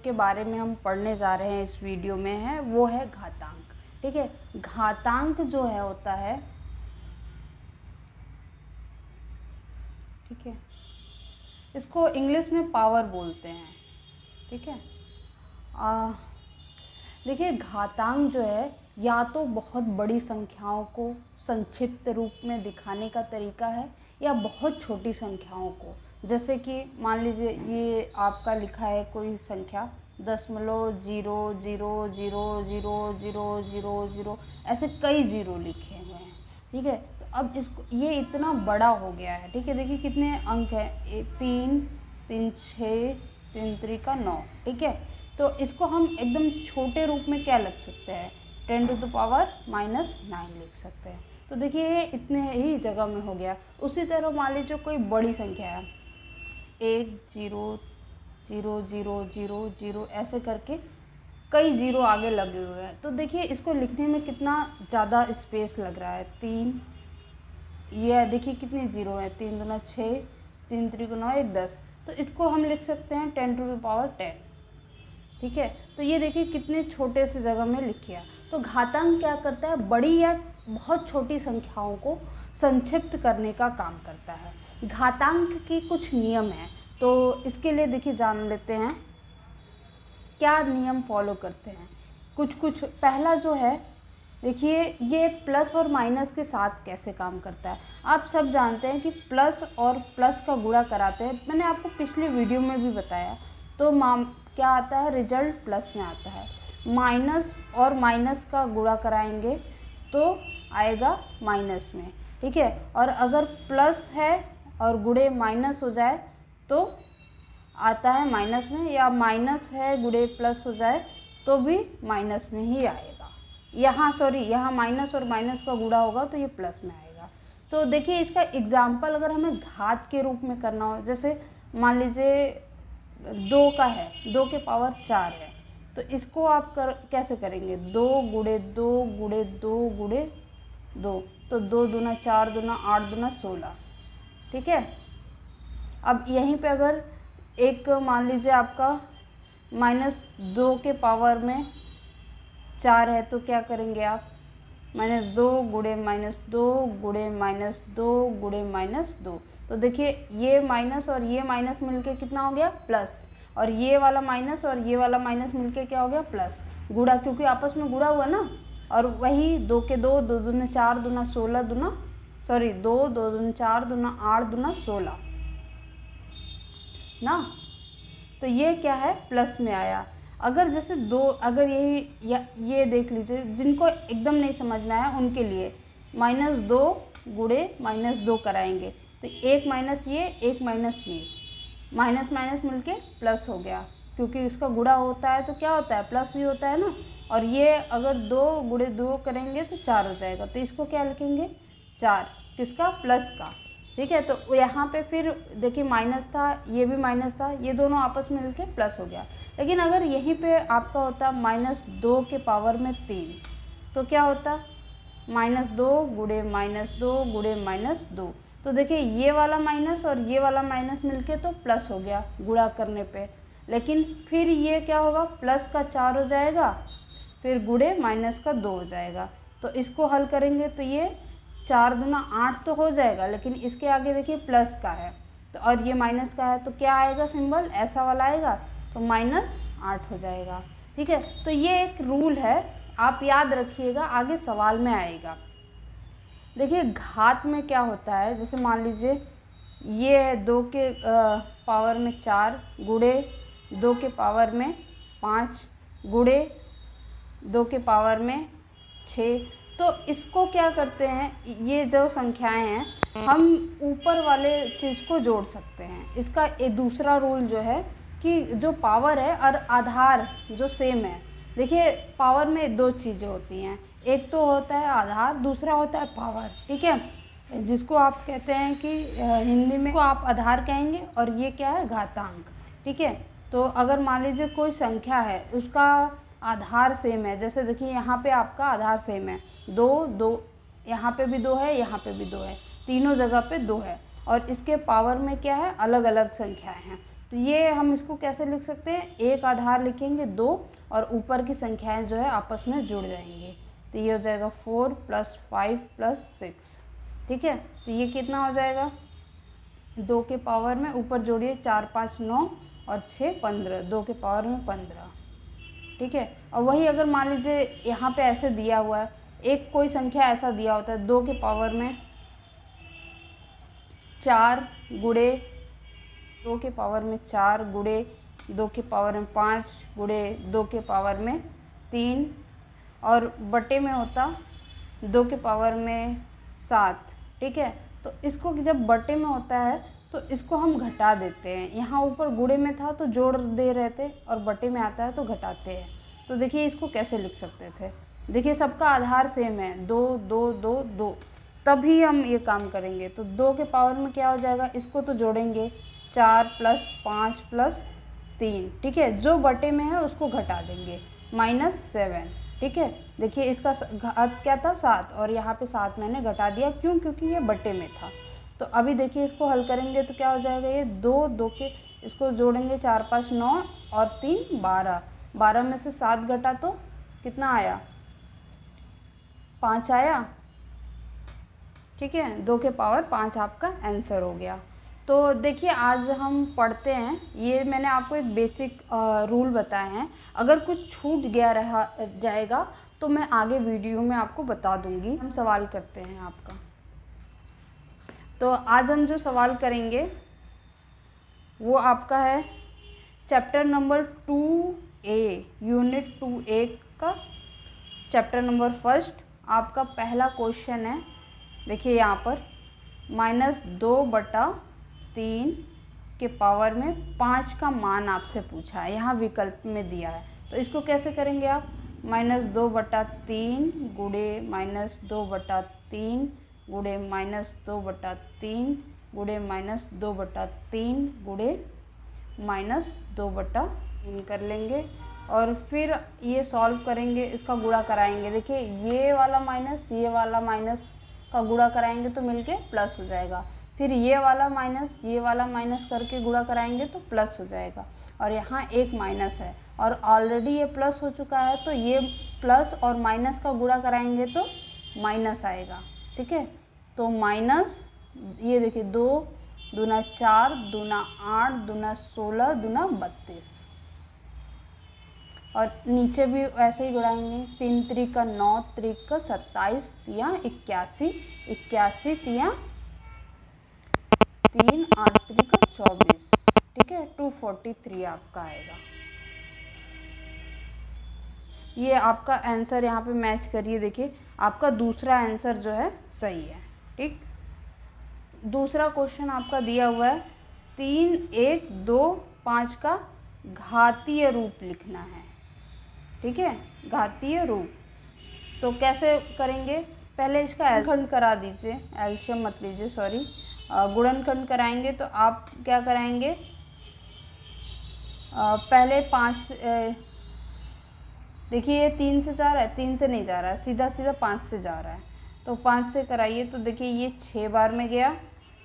के बारे में हम पढ़ने जा रहे हैं इस वीडियो में है वो है घातांक। ठीक है, घातांक जो है होता है, ठीक है, इसको इंग्लिश में पावर बोलते हैं। ठीक है, देखिए घातांक जो है या तो बहुत बड़ी संख्याओं को संक्षिप्त रूप में दिखाने का तरीका है या बहुत छोटी संख्याओं को, जैसे कि मान लीजिए ये आपका लिखा है कोई संख्या 0.00000000, ऐसे कई जीरो लिखे हुए हैं। ठीक है, तो अब इसको ये इतना बड़ा हो गया है। ठीक है, देखिए कितने अंक हैं, 3 3 6 3 3 का 9। ठीक है, तो इसको हम एकदम छोटे रूप में क्या लिख सकते हैं, 10⁻⁻9 लिख सकते हैं। तो देखिए ये इतने ही जगह में हो गया। उसी तरह मान लीजिए कोई बड़ी संख्या है 100000, ऐसे करके कई जीरो आगे लगे हुए हैं। तो देखिए इसको लिखने में कितना ज़्यादा स्पेस लग रहा है। 3, ये देखिए कितने जीरो हैं, 3 दूना 6, 3 त्रिक 9, 1 10। तो इसको हम लिख सकते हैं 10⁻10। ठीक है, तो ये देखिए कितने छोटे से जगह में लिखिए। तो घातांक क्या करता है, बड़ी या बहुत छोटी संख्याओं को संक्षिप्त करने का काम करता है। घातांक की कुछ नियम हैं, तो इसके लिए देखिए जान लेते हैं क्या नियम फॉलो करते हैं। कुछ पहला जो है, देखिए ये प्लस और माइनस के साथ कैसे काम करता है। आप सब जानते हैं कि प्लस और प्लस का गुणा कराते हैं, मैंने आपको पिछले वीडियो में भी बताया। तो क्या आता है, रिजल्ट प्लस में आता है। माइनस और माइनस का गुणा कराएंगे तो आएगा माइनस में। ठीक है, और अगर प्लस है और गुणे माइनस हो जाए तो आता है माइनस में, या माइनस है गुणे प्लस हो जाए तो भी माइनस में ही आएगा। यहाँ माइनस और माइनस का गुणा होगा तो ये प्लस में आएगा। तो देखिए इसका एग्जाम्पल अगर हमें घात के रूप में करना हो, जैसे मान लीजिए 2 का है, 2 के पावर 4 है, तो इसको आप कैसे करेंगे, 2 गुणे 2 गुणे 2 गुणे 2, तो 2 दूना 4 दूना 8 दूना 16। ठीक है, अब यहीं पे अगर एक मान लीजिए आपका -2 के पावर में 4 है, तो क्या करेंगे आप, -2 गुणे -2 गुणे -2 गुणे -2। तो देखिए ये माइनस और ये माइनस मिलके कितना हो गया, प्लस, और ये वाला माइनस और ये वाला माइनस मिलके क्या हो गया, प्लस। गुणा, क्योंकि आपस में गुणा हुआ ना, और वही 2 के 2, 2 दूना 4 दूना 16 दूना 2 2 दूना 4 दूना 8 दूना 16 ना। तो ये क्या है, प्लस में आया। अगर जैसे अगर ये देख लीजिए, जिनको एकदम नहीं समझ में आया उनके लिए -2 गुणे -2 कराएंगे, तो एक माइनस ये, एक माइनस ये, माइनस माइनस मिलके प्लस हो गया, क्योंकि इसका गुणा होता है तो क्या होता है, प्लस भी होता है ना। और ये अगर 2 गुणे 2 करेंगे तो 4 हो जाएगा, तो इसको क्या लिखेंगे, 4, किसका, प्लस का। ठीक है, तो यहाँ पे फिर देखिए माइनस था, ये भी माइनस था, ये दोनों आपस में मिलके प्लस हो गया। लेकिन अगर यहीं पे आपका होता -2 के पावर में 3, तो क्या होता, -2 गुणे -2 गुणे -2। तो देखिए ये वाला माइनस और ये वाला माइनस मिलके तो प्लस हो गया गुणा करने पे। लेकिन फिर ये क्या होगा, प्लस का 4 हो जाएगा, फिर गुणे माइनस का 2 हो जाएगा। तो इसको हल करेंगे तो ये 4 दूना 8 तो हो जाएगा, लेकिन इसके आगे देखिए प्लस का है तो, और ये माइनस का है, तो क्या आएगा सिंबल, ऐसा वाला आएगा, तो -8 हो जाएगा। ठीक है, तो ये एक रूल है, आप याद रखिएगा, आगे सवाल में आएगा। देखिए घात में क्या होता है, जैसे मान लीजिए ये है 2 के पावर में 4 गुणे 2 के पावर में 5 गुणे 2 के पावर में 6। तो इसको क्या करते हैं, ये जो संख्याएं हैं हम ऊपर वाले चीज़ को जोड़ सकते हैं। इसका एक दूसरा रूल जो है कि जो पावर है और आधार जो सेम है, देखिए पावर में 2 चीज़ें होती हैं, एक तो होता है आधार, दूसरा होता है पावर। ठीक है, जिसको आप कहते हैं कि हिंदी में को आप आधार कहेंगे, और ये क्या है, घातांक। ठीक है, तो अगर मान लीजिए कोई संख्या है उसका आधार सेम है, जैसे देखिए यहाँ पे आपका आधार सेम है, 2 2, यहाँ पे भी 2 है, यहाँ पे भी 2 है, तीनों जगह पे 2 है, और इसके पावर में क्या है, अलग अलग संख्याएं हैं। तो ये हम इसको कैसे लिख सकते हैं, एक आधार लिखेंगे 2 और ऊपर की संख्याएं जो है आपस में जुड़ जाएंगी। तो ये हो जाएगा 4 + 5 + 6, ठीक है। तो ये कितना हो जाएगा, 2 के पावर में ऊपर जोड़िए 4 5 9 और 6 15, 2 के पावर में 15, ठीक है। और वही अगर मान लीजिए यहाँ पे ऐसे दिया हुआ है, एक कोई संख्या ऐसा दिया होता है 2 के पावर में 4 गुणे 2 के पावर में 4 गुणे 2 के पावर में 5 गुणे 2 के पावर में 3 और बटे में होता 2 के पावर में 7, ठीक है। तो इसको जब बटे में होता है तो इसको हम घटा देते हैं, यहाँ ऊपर गुणे में था तो जोड़ दे रहे थे और बटे में आता है तो घटाते हैं। तो देखिए इसको कैसे लिख सकते थे, देखिए सबका आधार सेम है 2 2 2 2, तभी हम ये काम करेंगे। तो 2 के पावर में क्या हो जाएगा, इसको तो जोड़ेंगे 4 + 5 + 3, ठीक है। जो बटे में है उसको घटा देंगे -7, ठीक है। देखिए इसका घात क्या था 7 और यहाँ पे 7 मैंने घटा दिया, क्यों, क्योंकि ये बटे में था। तो अभी देखिए इसको हल करेंगे तो क्या हो जाएगा, ये 2 2 के इसको जोड़ेंगे 4 5 9 और 3 12, 12 में से 7 घटा तो कितना आया, 5 आया, ठीक है। 2 के पावर 5 आपका आंसर हो गया। तो देखिए आज हम पढ़ते हैं, ये मैंने आपको एक बेसिक रूल बताए हैं, अगर कुछ छूट गया रहा जाएगा तो मैं आगे वीडियो में आपको बता दूंगी। हम सवाल करते हैं आपका, तो आज हम जो सवाल करेंगे वो आपका है chapter number 2A unit 2A का चैप्टर नंबर 1। आपका पहला क्वेश्चन है, देखिए यहाँ पर -2/3 के पावर में 5 का मान आपसे पूछा है, यहाँ विकल्प में दिया है। तो इसको कैसे करेंगे आप, -2/3 गुणे -2/3 गुणे -2/3 गुणे -2/3 गुणे -2/3 कर लेंगे और फिर ये सॉल्व करेंगे, इसका गुणा कराएंगे। देखिए ये वाला माइनस ये वाला माइनस का गुणा कराएंगे तो मिलके प्लस हो जाएगा, फिर ये वाला माइनस करके गुणा कराएंगे तो प्लस हो जाएगा, और यहाँ एक माइनस है और ऑलरेडी ये प्लस हो चुका है, तो ये प्लस और माइनस का गुणा कराएंगे तो माइनस आएगा, ठीक है। तो माइनस ये देखिए 2 दूना 4 दूना 8 दूना 16 दूना 32, और नीचे भी ऐसे ही गुड़ाएंगे, 3 3 का 9 3 का 27 तिया 81 81 तिया 3 8 3 का 24, ठीक है। 243 आपका आएगा। ये आपका आंसर यहाँ पे मैच करिए, देखिए आपका दूसरा आंसर जो है सही है, ठीक। दूसरा क्वेश्चन आपका दिया हुआ है 3 1 2 5 का घातीय रूप लिखना है, ठीक है, घातीय रूप। तो कैसे करेंगे, पहले इसका खंड करा दीजिए, एल्शियम मत लीजिए, सॉरी, गुणनखंड कराएंगे। तो आप क्या कराएंगे, पहले 5, देखिए ये 3 से जा रहा है, 3 से नहीं जा रहा है, सीधा सीधा 5 से जा रहा है, तो 5 से कराइए। तो देखिए ये 6 बार में गया,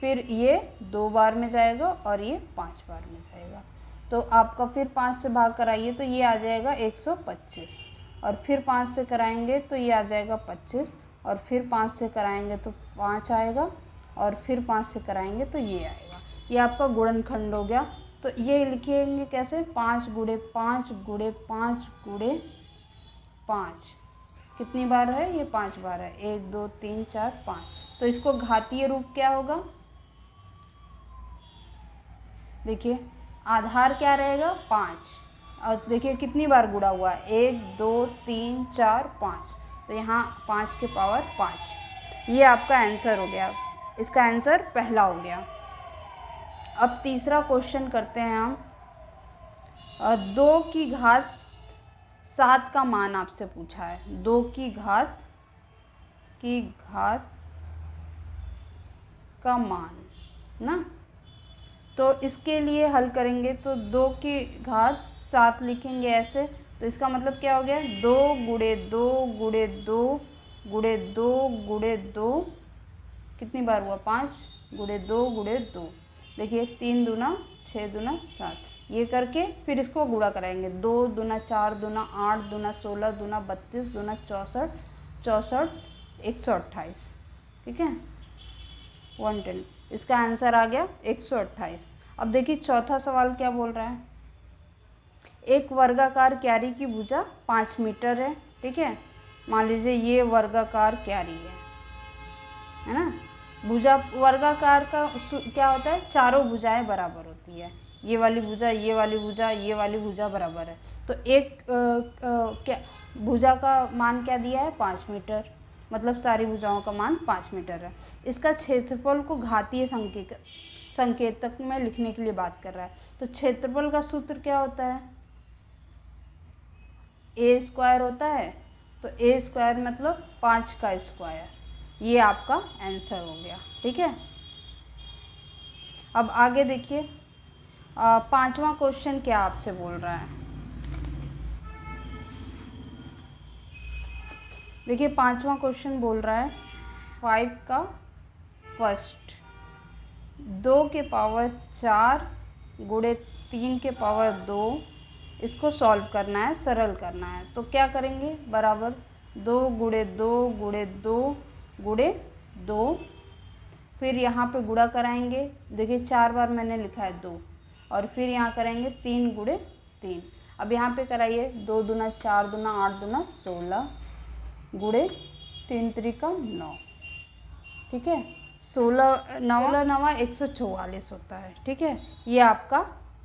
फिर ये 2 बार में जाएगा और ये 5 बार में जाएगा। तो आपका फिर 5 से भाग कराइए तो ये आ जाएगा 125, और फिर 5 से कराएंगे तो ये आ जाएगा 25, और फिर 5 से कराएंगे तो 5 आएगा, और फिर 5 से कराएंगे तो ये आएगा। ये आपका गुणनखंड हो गया। तो ये लिखेंगे कैसे, 5 गुणे 5 गुणे 5 गुणे 5, कितनी बार है, ये 5 बार है, 1 2 3 4 5। तो इसको घातीय रूप क्या होगा, देखिए आधार क्या रहेगा 5, और देखिए कितनी बार गुणा हुआ है, 1 2 3 4 5, तो यहाँ 5 के पावर 5। ये आपका आंसर हो गया, इसका आंसर पहला हो गया। अब तीसरा क्वेश्चन करते हैं हम, 2 की घात 7 का मान आपसे पूछा है, 2 की घात का मान ना। तो इसके लिए हल करेंगे तो 2 की घात 7 लिखेंगे ऐसे, तो इसका मतलब क्या हो गया, 2 गुणे 2 गुणे 2 गुणे 2 गुणे 2, कितनी बार हुआ, 5 गुणे 2 गुणे 2। देखिए 3 दूना 6 दूना 7, ये करके फिर इसको गुणा कराएंगे। 2 दूना 4 दूना 8 दूना 16 दूना 32 दूना 64 64 128, ठीक है 110। इसका आंसर आ गया 128। अब देखिए चौथा सवाल क्या बोल रहा है, एक वर्गाकार क्यारी की भुजा 5 मीटर है, ठीक है। मान लीजिए ये वर्गाकार क्यारी है ना। भुजा वर्गाकार का क्या होता है, चारों भुजाएं बराबर होती है, ये वाली भुजा ये वाली भुजा ये वाली भुजा बराबर है। तो एक क्या भुजा का मान क्या दिया है 5 मीटर, मतलब सारी भुजाओं का मान 5 मीटर है। इसका क्षेत्रफल को घातीय संकेतक में लिखने के लिए बात कर रहा है। तो क्षेत्रफल का सूत्र क्या होता है, ए स्क्वायर होता है। तो ए स्क्वायर मतलब 5 का स्क्वायर, ये आपका आंसर हो गया, ठीक है। अब आगे देखिए 5वां क्वेश्चन क्या आपसे बोल रहा है। देखिए 5वां क्वेश्चन बोल रहा है 5 का फर्स्ट 2 के पावर 4 गुणे 3 के पावर 2, इसको सॉल्व करना है, सरल करना है। तो क्या करेंगे, बराबर 2 गुणे 2 गुणे 2 गुणे 2, फिर यहाँ पे गुणा कराएंगे। देखिए 4 बार मैंने लिखा है 2, और फिर यहाँ करेंगे 3 गुणे 3। अब यहाँ पे कराइए 2 दूना 4 दूना 8 दूना 16 गुणे 3 त्रिका 9, ठीक है 16 9 9 144 होता है, ठीक है। ये आपका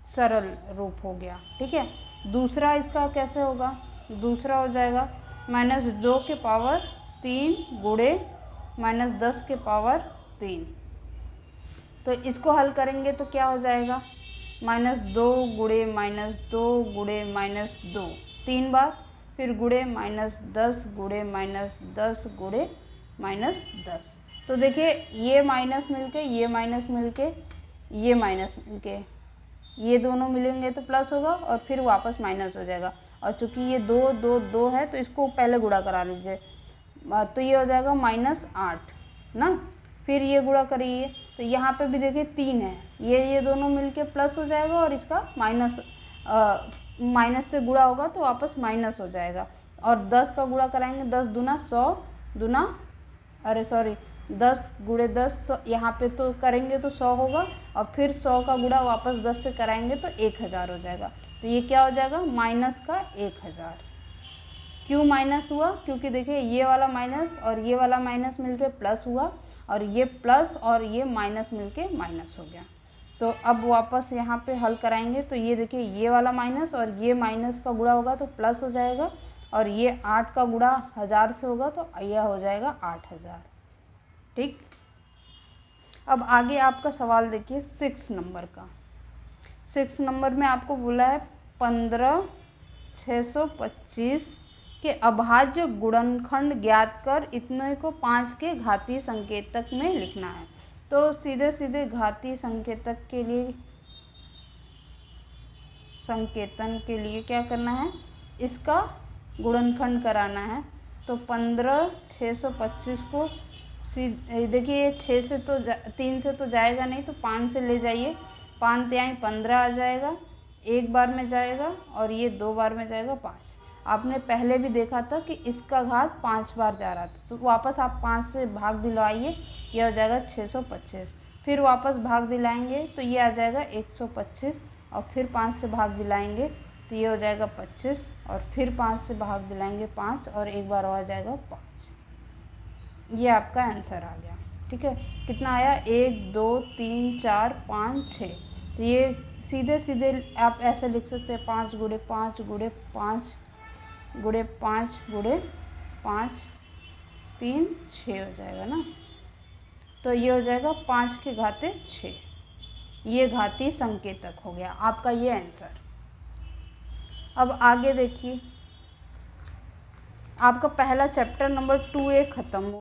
सरल रूप हो गया, ठीक है। दूसरा इसका कैसे होगा, दूसरा हो जाएगा -2 के पावर 3 गुणे -10 के पावर 3। तो इसको हल करेंगे तो क्या हो जाएगा, -2 गुणे -2 गुणे -2 3 बार, फिर गुणे -10 गुणे -10 गुणे -10। तो देखिए ये माइनस मिलके ये माइनस मिलके ये माइनस मिलके ये दोनों मिलेंगे तो प्लस होगा, और फिर वापस माइनस हो जाएगा। और चूंकि ये 2 2 2 है तो इसको पहले गुणा करा लीजिए, तो ये हो जाएगा -8 ना। फिर ये गुणा करिए तो यहाँ पे भी देखिए 3 है, ये दोनों मिलके प्लस हो जाएगा, और इसका माइनस से गुणा होगा तो वापस माइनस हो जाएगा। और 10 का गुणा कराएंगे, 10 दूना 100 दूना 10 गुणे 10 यहाँ पे तो करेंगे तो 100 होगा, और फिर 100 का गुणा वापस 10 से कराएंगे तो 1000 हो जाएगा। तो ये क्या हो जाएगा, माइनस का 1000। क्यों माइनस हुआ, क्योंकि देखिए ये वाला माइनस और ये वाला माइनस मिलके प्लस हुआ, और ये प्लस और ये माइनस मिलके माइनस हो गया। तो अब वापस यहाँ पे हल कराएंगे तो ये देखिए ये वाला माइनस और ये माइनस का गुणा होगा तो प्लस हो जाएगा, और ये 8 का गुणा 1000 से होगा तो यह हो जाएगा 8000, ठीक। अब आगे आपका सवाल देखिए 6 नंबर का। 6 नंबर में आपको बोला है 15625 के अभाज्य गुणनखंड ज्ञात कर, इतने को 5 के घातीय संकेतक में लिखना है। तो सीधे सीधे घातीय संकेतन के लिए क्या करना है, इसका गुणनखंड कराना है। तो 15625 को देखिए ये 6 से तो 3 से तो जाएगा नहीं, तो 5 से ले जाइए, 5 तिहाई 15 आ जाएगा, एक बार में जाएगा, और ये 2 बार में जाएगा 5। आपने पहले भी देखा था कि इसका घात 5 बार जा रहा था, तो वापस आप 5 से भाग दिलवाइए, यह हो जाएगा 625। फिर वापस भाग दिलाएंगे तो ये आ जाएगा 125, और फिर 5 से भाग दिलाएंगे तो ये हो जाएगा 25, और फिर 5 से भाग दिलाएंगे 5, और एक बार और आ जाएगा 5। ये आपका आंसर आ गया, ठीक है। कितना आया, 1 2 3 4 5 6। तो ये सीधे सीधे आप ऐसे लिख सकते हैं, 5 गुणे 5 गुणे 5 गुणे 5 गुणे 5 3 6 हो जाएगा ना। तो ये हो जाएगा 5 के घाते 6, ये घातीय संकेतक हो गया आपका ये आंसर। अब आगे देखिए, आपका पहला चैप्टर नंबर 2A खत्म हो